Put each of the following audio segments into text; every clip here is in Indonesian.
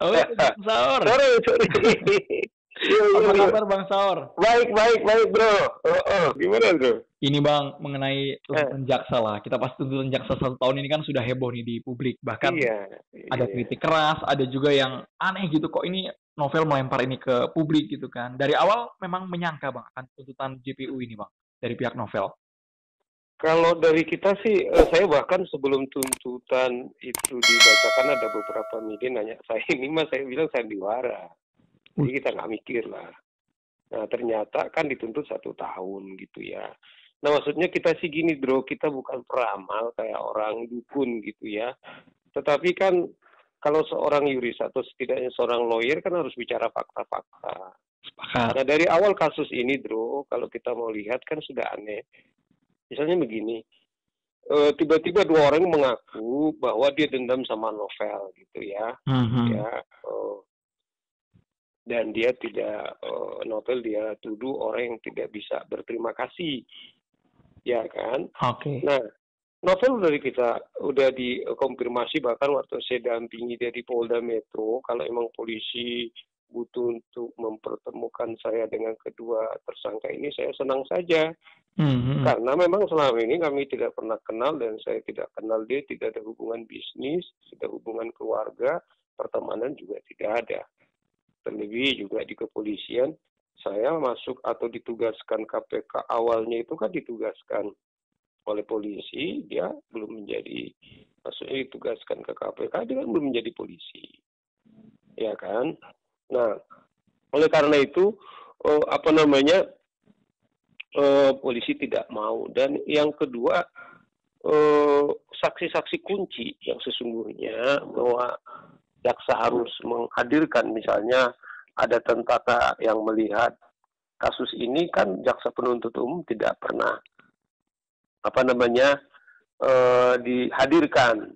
Oh, Bang Saur. Sorry, sorry. Iya, iya, Apa iya. kabar Bang Saur? Baik, baik, baik, bro. Gimana, bro? Ini Bang, mengenai Eh, tuntutan jaksa lah. Kita pasti tuntutan jaksa 1 tahun ini kan sudah heboh nih di publik. Bahkan iya, ada iya. kritik keras, ada juga yang aneh gitu. Kok ini novel melempar ini ke publik gitu kan. Dari awal memang menyangka Bang akan tuntutan JPU ini Bang. Dari pihak novel. Kalau dari kita sih, saya bahkan sebelum tuntutan itu dibacakan ada beberapa media nanya saya ini mas, saya bilang sandiwara. Jadi kita nggak mikir lah. Nah ternyata kan dituntut 1 tahun gitu ya. Nah maksudnya kita sih gini bro, kita bukan peramal kayak orang dukun gitu ya. Tetapi kan kalau seorang yuris atau setidaknya seorang lawyer kan harus bicara fakta-fakta. Sepakat. Nah dari awal kasus ini bro, kalau kita mau lihat kan sudah aneh. Misalnya begini, tiba-tiba 2 orang mengaku bahwa dia dendam sama novel gitu ya, Mhm. ya, dan dia tidak novel dia tuduh orang yang tidak bisa berterima kasih, ya kan? Oke. Nah, novel dari kita udah dikonfirmasi bahkan waktu saya dampingi dia di Polda Metro, kalau emang polisi butuh untuk mempertemukan saya dengan kedua tersangka ini, saya senang saja. Mhm. Karena memang selama ini kami tidak pernah kenal dan saya tidak kenal dia, tidak ada hubungan bisnis, tidak hubungan keluarga, pertemanan juga tidak ada. Terlebih juga di kepolisian, saya masuk atau ditugaskan KPK awalnya itu kan ditugaskan oleh polisi, dia belum menjadi, maksudnya ditugaskan ke KPK, dia kan belum menjadi polisi, ya kan? Nah, oleh karena itu, apa namanya, polisi tidak mau. Dan yang kedua, saksi-saksi kunci yang sesungguhnya bahwa jaksa harus menghadirkan, misalnya ada tentara yang melihat kasus ini kan jaksa penuntut umum tidak pernah apa namanya dihadirkan.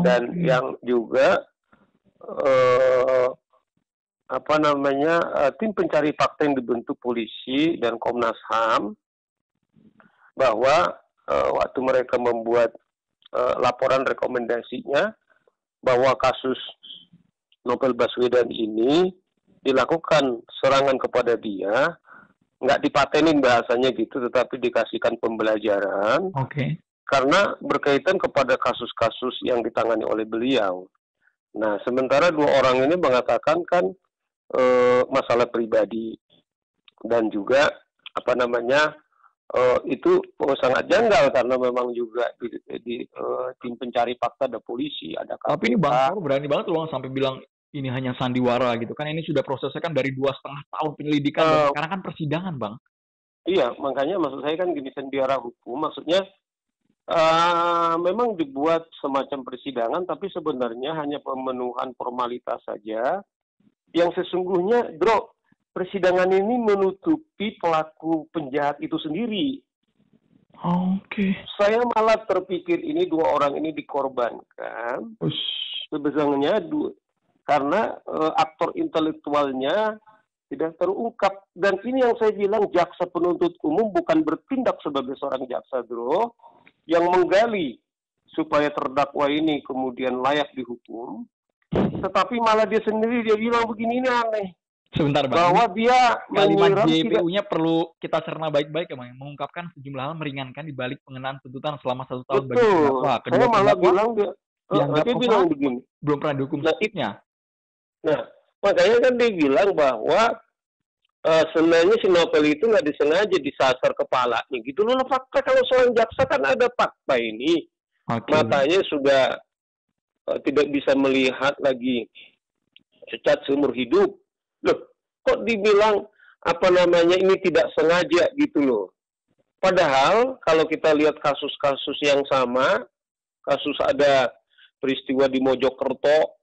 Dan Oke. yang juga eh, apa namanya tim pencari fakta yang dibentuk polisi dan Komnas HAM bahwa waktu mereka membuat laporan rekomendasinya bahwa kasus Novel Baswedan ini dilakukan serangan kepada dia, nggak dipatenin bahasanya gitu, tetapi dikasihkan pembelajaran Oke. karena berkaitan kepada kasus-kasus yang ditangani oleh beliau. Nah, sementara 2 orang ini mengatakan kan masalah pribadi dan juga apa namanya itu sangat janggal karena memang juga di tim pencari fakta ada polisi, ada Tapi ini KPK. Bang Saur berani banget loh Bang sampai bilang ini hanya sandiwara gitu kan. Ini sudah prosesnya kan dari 2,5 tahun penyelidikan dan Eh, sekarang kan persidangan Bang. iya, makanya maksud saya kan gini sendiri hukum, maksudnya memang dibuat semacam persidangan, tapi sebenarnya hanya pemenuhan formalitas saja. Yang sesungguhnya, bro, persidangan ini menutupi pelaku penjahat itu sendiri. Oke. Saya malah terpikir ini 2 orang ini dikorbankan Ush. sebenarnya karena aktor intelektualnya tidak terungkap. Dan ini yang saya bilang jaksa penuntut umum bukan bertindak sebagai seorang jaksa, bro, yang menggali supaya terdakwa ini kemudian layak dihukum, tetapi malah dia sendiri dia bilang begini, ini aneh, Sebentar Bang, ini bahwa dia kalimat menyiram tidak JPU-nya perlu kita cerna baik-baik ya Bang. Mengungkapkan sejumlah hal meringankan di balik pengenaan tuntutan selama 1 tahun bagi betul. terdakwa. Saya Kedua malah terdakwa bilang dianggap dia bilang kooperatif Bang. begini. Belum pernah dihukum Nah, sebelumnya. nah makanya kan dia bilang bahwa sebenarnya si Novel itu nggak disengaja disasar kepalanya gitu loh. Fakta kalau seorang jaksa kan ada fakta ini, Oke. matanya sudah tidak bisa melihat lagi cacat seumur hidup. Loh, kok dibilang apa namanya ini tidak sengaja gitu loh. Padahal kalau kita lihat kasus-kasus yang sama, kasus ada peristiwa di Mojokerto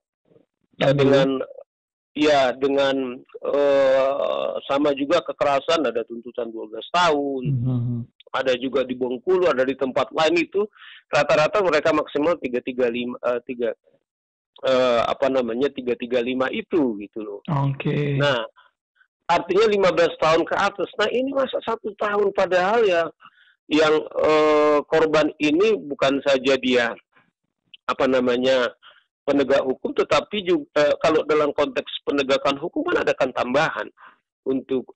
Yang dulu. dengan ya dengan sama juga kekerasan ada tuntutan 12 tahun. Mhm. Ada juga di Bengkulu, ada di tempat lain itu rata-rata mereka maksimal 335 apa namanya 335 itu gitu loh. Oke. Nah, artinya 15 tahun ke atas. Nah, ini masa 1 tahun padahal ya yang korban ini bukan saja dia apa namanya penegak hukum, tetapi juga kalau dalam konteks penegakan hukum kan adakan tambahan untuk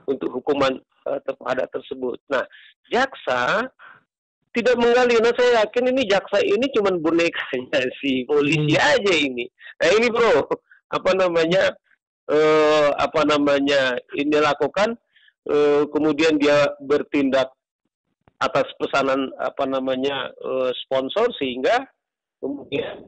untuk hukuman terhadap tersebut. Nah, jaksa tidak menggali. Nah, saya yakin ini jaksa ini cuma bonekanya si polisi aja ini. Nah, ini bro, ini lakukan, kemudian dia bertindak atas pesanan sponsor, sehingga kemudian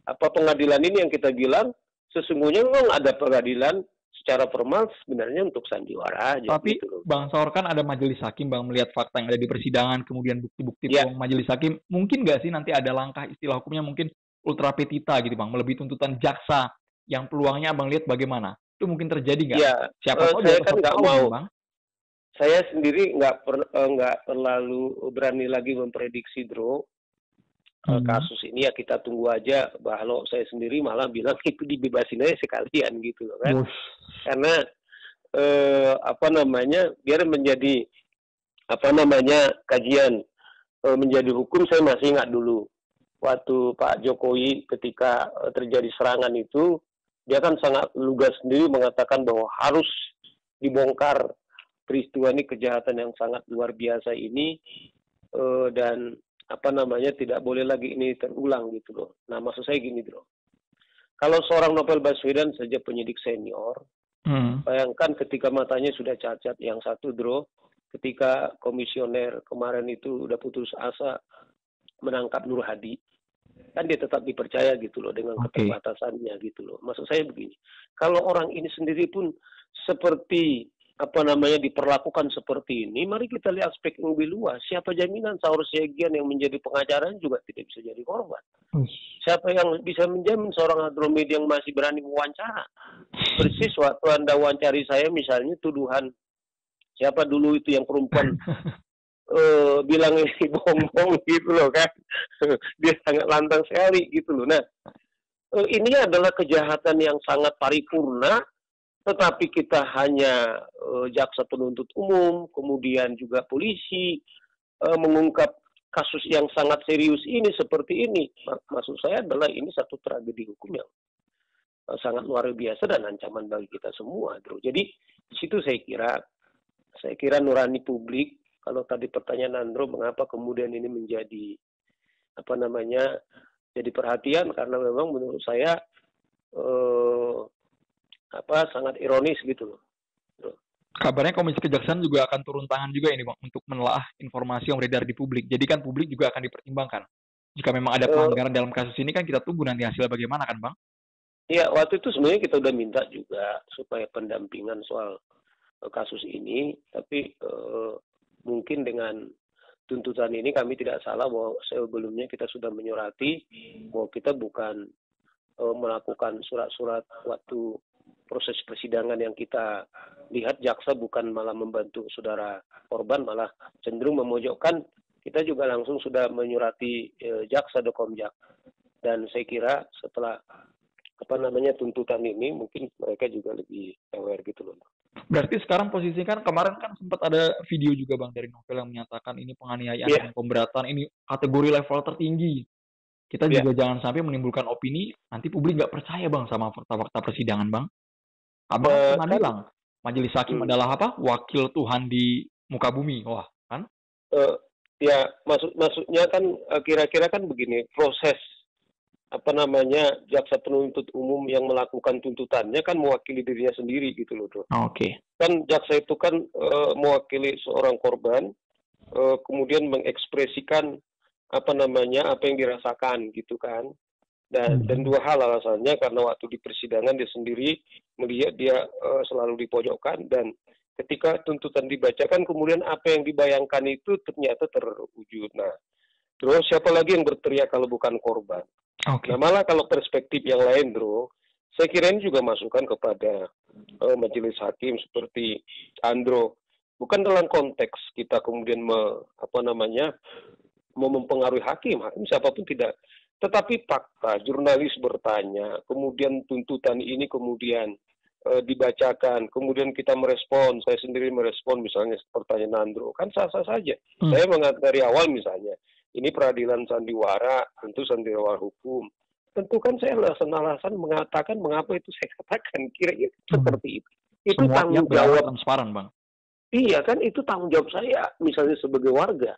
pengadilan ini yang kita bilang sesungguhnya memang ada pengadilan secara formal sebenarnya untuk sandiwara aja. Tapi gitu. Bang Saur, kan ada majelis hakim, Bang, melihat fakta yang ada di persidangan, kemudian bukti-bukti peluang majelis hakim, mungkin nggak sih nanti ada langkah istilah hukumnya mungkin ultra petita gitu, Bang, melebihi tuntutan jaksa yang peluangnya Abang lihat bagaimana? Itu mungkin terjadi nggak? Ya, Siapa tahu saya kan nggak mau. Bang. Saya sendiri nggak terlalu berani lagi memprediksi, Bro. Kasus ini ya kita tunggu aja. Bahwa saya sendiri malah bilang itu dibebasin aja sekalian gitu loh kan. Karena biar menjadi kajian menjadi hukum. Saya masih ingat dulu waktu Pak Jokowi ketika terjadi serangan itu, dia kan sangat lugas sendiri mengatakan bahwa harus dibongkar peristiwa ini, kejahatan yang sangat luar biasa ini, dan tidak boleh lagi ini terulang gitu loh. Nah, maksud saya gini, bro. Kalau seorang Novel Baswedan saja penyidik senior, bayangkan ketika matanya sudah cacat, yang satu, bro, ketika komisioner kemarin itu udah putus asa menangkap Nur Hadi, kan dia tetap dipercaya gitu loh dengan keterbatasannya gitu loh. Maksud saya begini, kalau orang ini sendiri pun seperti diperlakukan seperti ini, mari kita lihat aspek yang lebih luas. Siapa jaminan Saur Siagian yang menjadi pengacara juga tidak bisa jadi korban? Siapa yang bisa menjamin seorang Andromeda yang masih berani mewawancara? Persis waktu Anda wawancari saya misalnya tuduhan siapa dulu itu yang perempuan bilang ini bohong gitu loh kan. Dia sangat lantang sekali gitu loh. Nah, ini adalah kejahatan yang sangat paripurna, tetapi kita hanya jaksa penuntut umum, kemudian juga polisi mengungkap kasus yang sangat serius ini seperti ini. Maksud saya adalah ini satu tragedi hukum yang sangat luar biasa dan ancaman bagi kita semua, bro. Jadi di situ saya kira nurani publik. Kalau tadi pertanyaan Andro, mengapa kemudian ini menjadi jadi perhatian, karena memang menurut saya sangat ironis gitu loh. Kabarnya Komisi Kejaksaan juga akan turun tangan juga ini, Bang, untuk menelaah informasi yang beredar di publik. Jadi kan publik juga akan dipertimbangkan. Jika memang ada pelanggaran dalam kasus ini kan kita tunggu nanti hasilnya bagaimana kan, Bang? Iya, waktu itu sebenarnya kita udah minta juga supaya pendampingan soal kasus ini, tapi mungkin dengan tuntutan ini kami tidak salah bahwa sebelumnya kita sudah menyurati bahwa kita bukan melakukan surat-surat waktu proses persidangan yang kita lihat jaksa bukan malah membantu saudara korban, malah cenderung memojokkan. Kita juga langsung sudah menyurati jaksa Komjak, dan saya kira setelah tuntutan ini mungkin mereka juga lebih aware gitu loh. Berarti sekarang posisinya kan kemarin kan sempat ada video juga, Bang, dari Novel yang menyatakan ini penganiayaan dan pemberatan, ini kategori level tertinggi. Kita juga jangan sampai menimbulkan opini nanti publik nggak percaya, Bang, sama fakta-fakta persidangan, Bang. Abang pernah bilang majelis hakim adalah wakil Tuhan di muka bumi, wah kan? Maksudnya kan kira-kira kan begini, proses jaksa penuntut umum yang melakukan tuntutannya kan mewakili dirinya sendiri gitu loh, bro. Kan jaksa itu kan mewakili seorang korban, kemudian mengekspresikan apa yang dirasakan gitu kan. Dan dua hal alasannya, karena waktu di persidangan dia sendiri melihat dia selalu dipojokkan, dan ketika tuntutan dibacakan kemudian apa yang dibayangkan itu ternyata terwujud. Nah, terus siapa lagi yang berteriak kalau bukan korban? Nah, malah kalau perspektif yang lain, bro, saya kira ini juga masukan kepada majelis hakim seperti Andro. Bukan dalam konteks kita kemudian mau mempengaruhi hakim siapapun tidak. Tetapi fakta, jurnalis bertanya, kemudian tuntutan ini kemudian dibacakan, kemudian kita merespon, saya sendiri merespon misalnya pertanyaan Andro, kan sah-sah saja. Saya mengatakan dari awal misalnya, ini peradilan sandiwara, tentu sandiwara hukum. Tentu kan saya alasan-alasan mengatakan mengapa itu saya katakan, kira-kira seperti itu. Itu Semua tanggung pihak jawab transparan, Bang. Iya kan, itu tanggung jawab saya misalnya sebagai warga.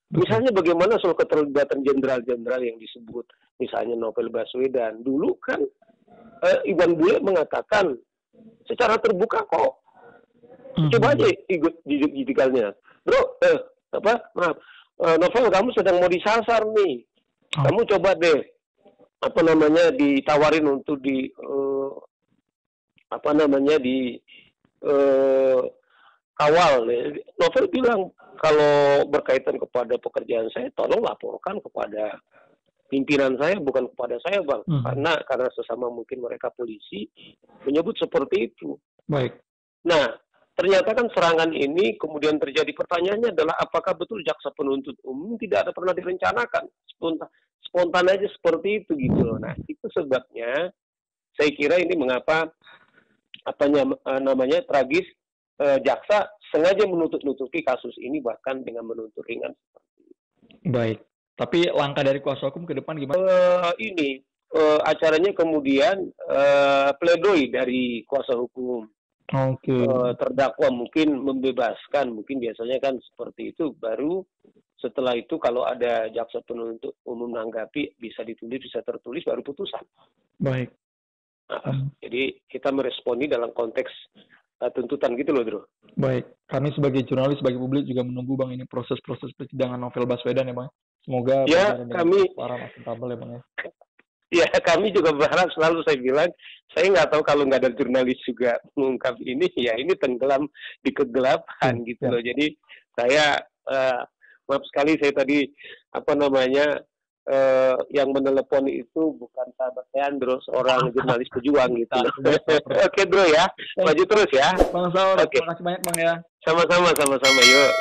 Misalnya bagaimana soal keterlibatan jenderal-jenderal yang disebut, misalnya Novel Baswedan. Dulu kan Iwan Bule mengatakan secara terbuka kok. Coba aja ikut jidikalnya. Bro, Novel, kamu sedang mau disasar nih. Kamu coba deh, ditawarin untuk kawal. Novel bilang, kalau berkaitan kepada pekerjaan saya, tolong laporkan kepada pimpinan saya, bukan kepada saya, Bang. Karena sesama mungkin mereka polisi menyebut seperti itu. Baik. Nah, ternyata kan serangan ini kemudian terjadi, pertanyaannya adalah apakah betul jaksa penuntut umum tidak ada pernah direncanakan, spontan aja seperti itu gitu. Nah, itu sebabnya saya kira ini mengapa tragis, jaksa sengaja menutup-nutupi kasus ini bahkan dengan menuntut ringan seperti itu. Baik. Tapi langkah dari kuasa hukum ke depan gimana? Acaranya kemudian pledoi dari kuasa hukum. Terdakwa mungkin membebaskan, mungkin biasanya kan seperti itu. Baru setelah itu kalau ada jaksa penuntut umum menanggapi, bisa ditulis, bisa tertulis, baru putusan. Baik. Jadi kita meresponi dalam konteks tuntutan gitu loh, Bro. Baik. Kami sebagai jurnalis, sebagai publik juga menunggu, Bang, ini proses-proses persidangan Novel Baswedan ya, Bang. Semoga kami akuntabel ya, Bang ya. Ya, kami juga berharap, selalu saya bilang, saya nggak tahu kalau nggak ada jurnalis juga mengungkap ini, ya ini tenggelam di kegelapan gitu loh. Jadi saya maaf sekali, saya tadi yang menelepon itu bukan sahabat saya, Andro, seorang jurnalis pejuang gitu loh. Oke, Bro ya, maju terus ya. Bang Saur, terima kasih banyak, Bang ya. Sama-sama, yuk.